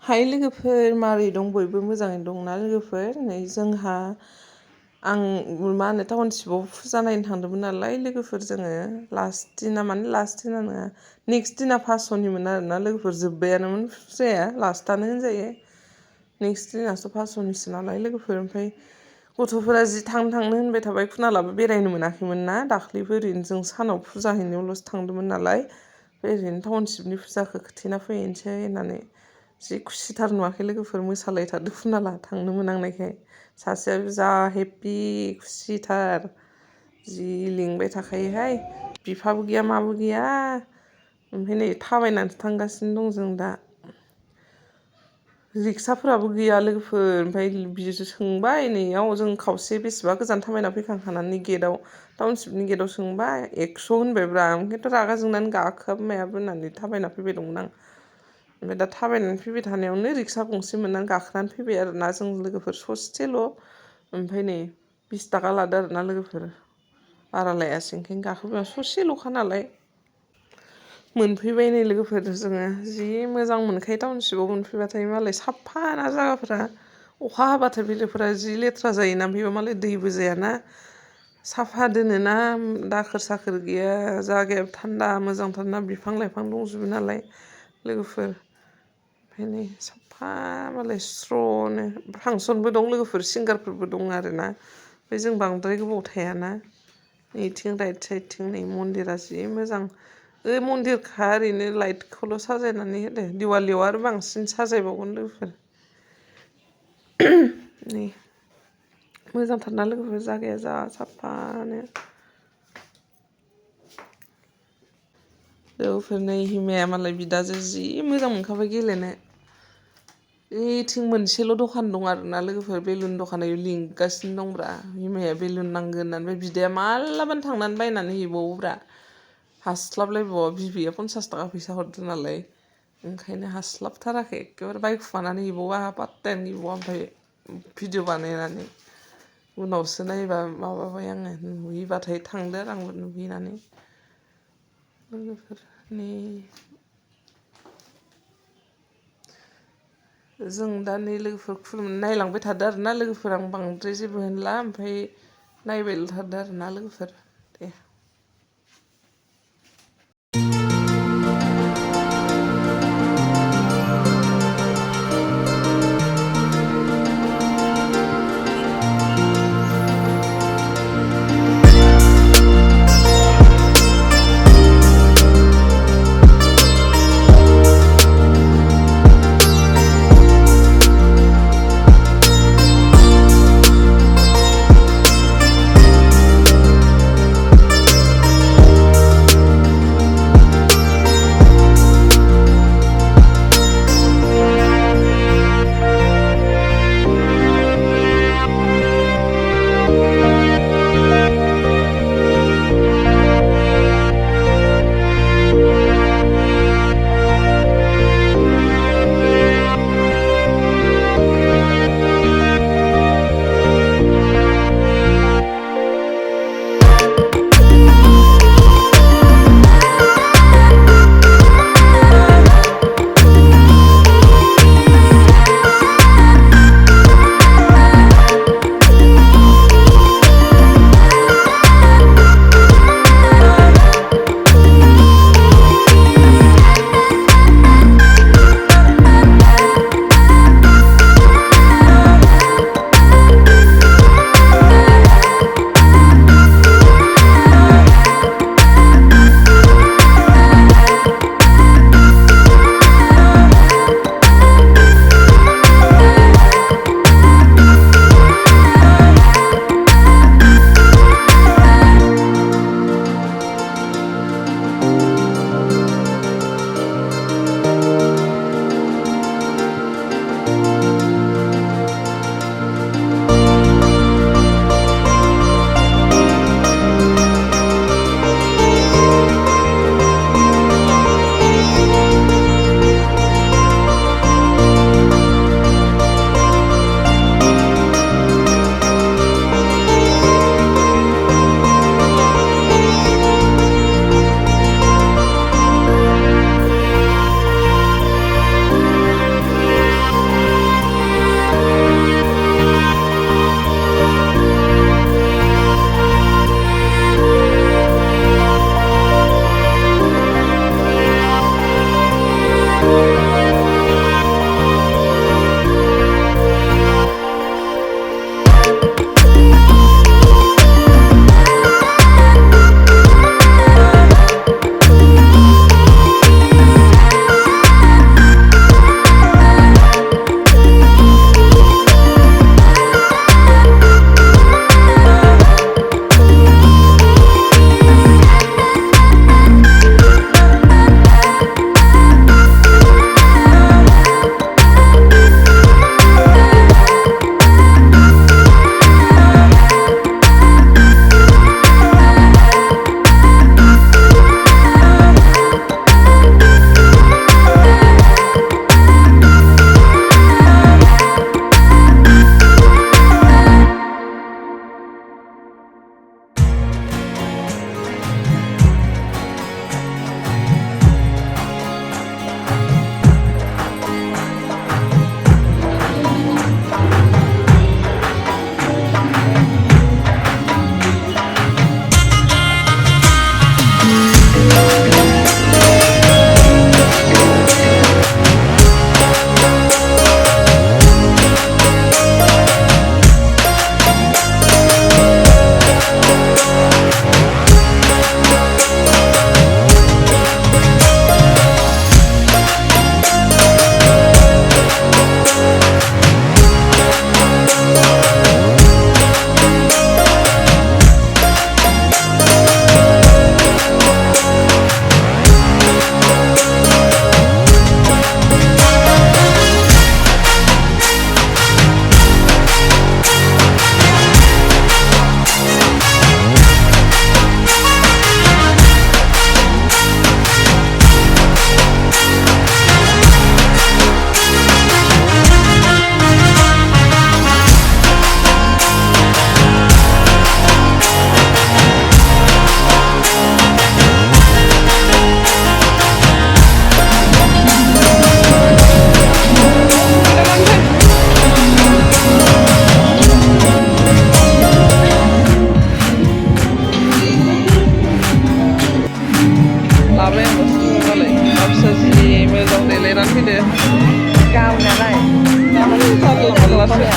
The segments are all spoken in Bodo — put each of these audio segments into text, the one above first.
हाय लोगोफोर, मारै दं? बयबो मोजाङै दंना लोगोफोर? नै जोंहा आं मा होनो टाउनशिपआव फुजा नायनो थांदोंमोन नालाय लोगोफोर, जोङो लास्ट दिना माने लास्ट दिना नङा, नेक्स्ट दिना फासस'निमोन आरोना लोगोफोर, जोब्बायानोमोन फुजाया, लास्टानो होनजायो। नेक्स्ट दिनासो फासस'निसो नालाय लोगोफोर। ओमफ्राय गथ'फोरा जि थांनो होनबाय थाबाय, खुनालाबो बेरायनो मोनाखैमोन ना दाख्लैबो, ओरैनो जों सानाव फुजा हैनायावल'सो थांदोंमोन नालाय। ओरैनो टाउनशिपनि फुजाखौ खोथेना फैनोसै होननानै जि खुसिथार नुवाखै लोगोफोर, मोसालायथारदों खुनाला थांनो मोनांनायखाय। सासेयाबो जा हेप्पि खुसिथार, जि लिंबाय थाखायोहाय, बिफाबो गैया माबो गैया। ओमफ्राय नै थाबायनानैसो थांगासिनो दं जों दा। रिक्साफोराबो गैया लोगोफोर। ओमफ्राय बिसो सोंबाय, नैयाव जों खावसे बेसेबा गोजान थाबायना फैखांखानानै गेटआव, टाउनशिपनि गेटआव सोंबाय, 100 होनबायब्रा। ओंखायनोथ' रागा जोंनानै गाखोआबो मायाबो होननानै थाबायना फैबाय दंमोन आं। ओमफ्राय दा थाबायनानै फैबाय थानायावनो रिक्सा गंसे मोननानै गाखोनानै फैबाय आरोना जों लोगोफोर, ससेल'। ओमफ्राय नै 20 थाखा लादो आरोना लोगोफोर, बारा लायासै, ओंखायनो गाखोबाय, ससेल'खा नालाय। मोनफैबाय नै लोगोफोर जोङो, जि मोजां मोनखायो टाउनशिपआव मोनफैबाथाय। मालाय साफा ना जायगाफोरा, अखा हाबाथाय बेलेगफोरा जि लेथ्रा जायोना, बेयाव मालाय दैबो जायाना, साफा दोनोना, दाखोर साखोर गैया, जायगाया थान्दा मोजांथारना, बिफां लाइफां दंजोबो नालाय लोगोफोर। ओमफ्राय नै साफा मालाय स्र'नो, फांसनबो दं लोगोफोर, सिंगारफोरबो दं आरोना। ओमफ्राय जों बांद्राय गोबाव थायाना, नैथिं राइट साइडथिं नै मन्दिरा जि मोजां। मन्दिरखा, ओरैनो लाइटखौल' साजायनानै होदो, दिवालियाव आरो बांसिन साजायबावगोन लोगोफोर। नै मोजांथारना लोगोफोर, जायगाया जा साफानो। लोगोफोर नै हिमाया मालाय बिदाजों जि मोजां मोनखाबाय गेलेनो। ओइथिं मोनसेल' दखान दं आरोना लोगोफोर, बेलुन दखान, लिंगासिनो दंब्रा हिमाया बेलुन नांगोन होननानै। ओमफ्राय बिदाया मालाबानो थांनानै बायनानै हैबावोब्रा, हास्लाबलायबावा, बिबैया 50 थाखा फैसा हरदो नालाय, ओंखायनो हास्लाबथाराखै, एखेबारे बायखुमानानै हैबावो, आंहा पात्तायानो गैबावा। ओमफ्राय भिडिअ बानायनानै उनावसो नायबा माबाबाय आङो, नुहैबाथाय थांदो आरो आंबो नुहैनानै लोगोफोरनि। जों दा नै लोगोफोर नायलांबाय थादो आरोना लोगोफोर, आं बांद्राय जेबो होनला, ओमफ्राय नायबायल' थादो आरोना लोगोफोर, दे। Gaw na lang. Wala siya.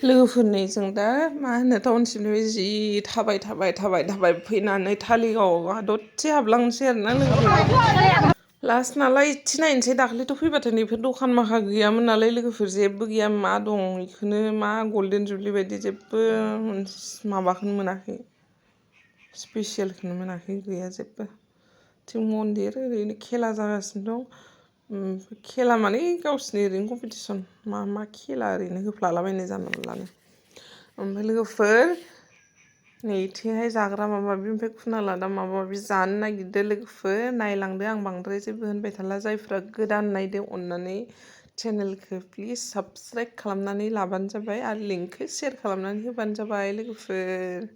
लोगोफोरनि जों दा मा होनो टाउनशिपनिफ्राय जि थाबाय फैनानै थालिगावआव दसे हाबलांसै आरोना लोगोफोर लास्ट नालाय इसे नायनोसै दाख्लैथ' फैबाथाय नैफोर दखान माखा गैयामोन नालाय लोगोफोर जेबो गैया मा दं बेखौनो मा गल्डेन जुबलि बायदि जेबो माबाखौनो मोनाखै स्पेसियेलखौनो मोनाखै गैया जेबो थिं मन्दिर ओरैनो खेला जागासिनो दं खेला माने गावसिनि ओरैनो कम्पिटिसन मा खेला ओरैनो होफ्लालाबायनाय जानला मोनलानो ओमफ्राय लोगोफोर नैथिंहाय जाग्रा माबा माबि ओमफ्राय खुनाला दा माबा माबि जानो नागिरदो लोगोफोर नायलांदो आं बांद्राय जेबो होनबाय थाला जायफ्रा गोदान नायदो अननानै चेनेलखौ प्लिज साबस्क्राइब खालामनानै लाबानो जाबाय आरो लिंकखौ शेयार खालामनानै होबानो जाबाय लोगोफोर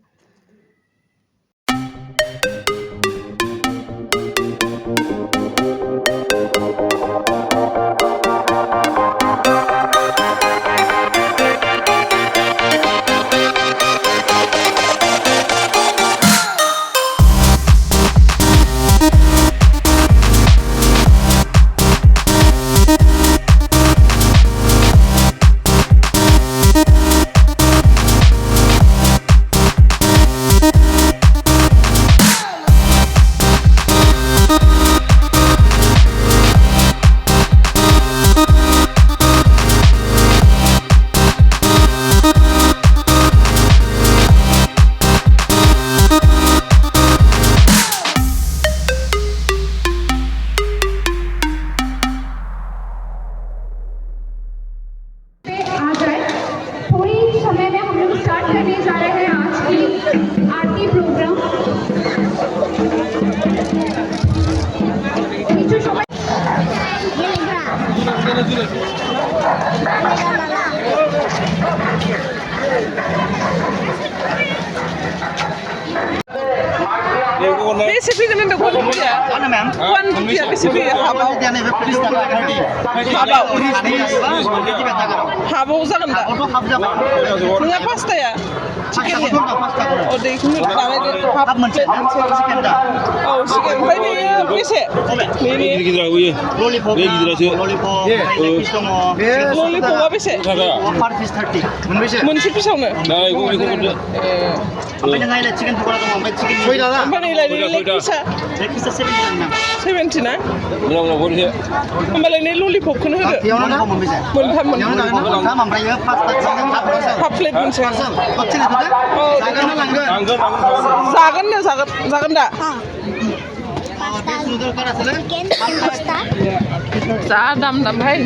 बेसे फैगोन होनदों गन रुपिया बेसे फैयो हाबाव जागोन दा नोंहा पासताया ओमफ्राय नोङो बेसे ललिपपआ बेसे मोनसे पिसावनो सेभेन्टि ना होमबालाय नै ललिपपखौनो होदो मोनथाम हाफ प्लेट मोनसे जागोन दा जा दाम भाई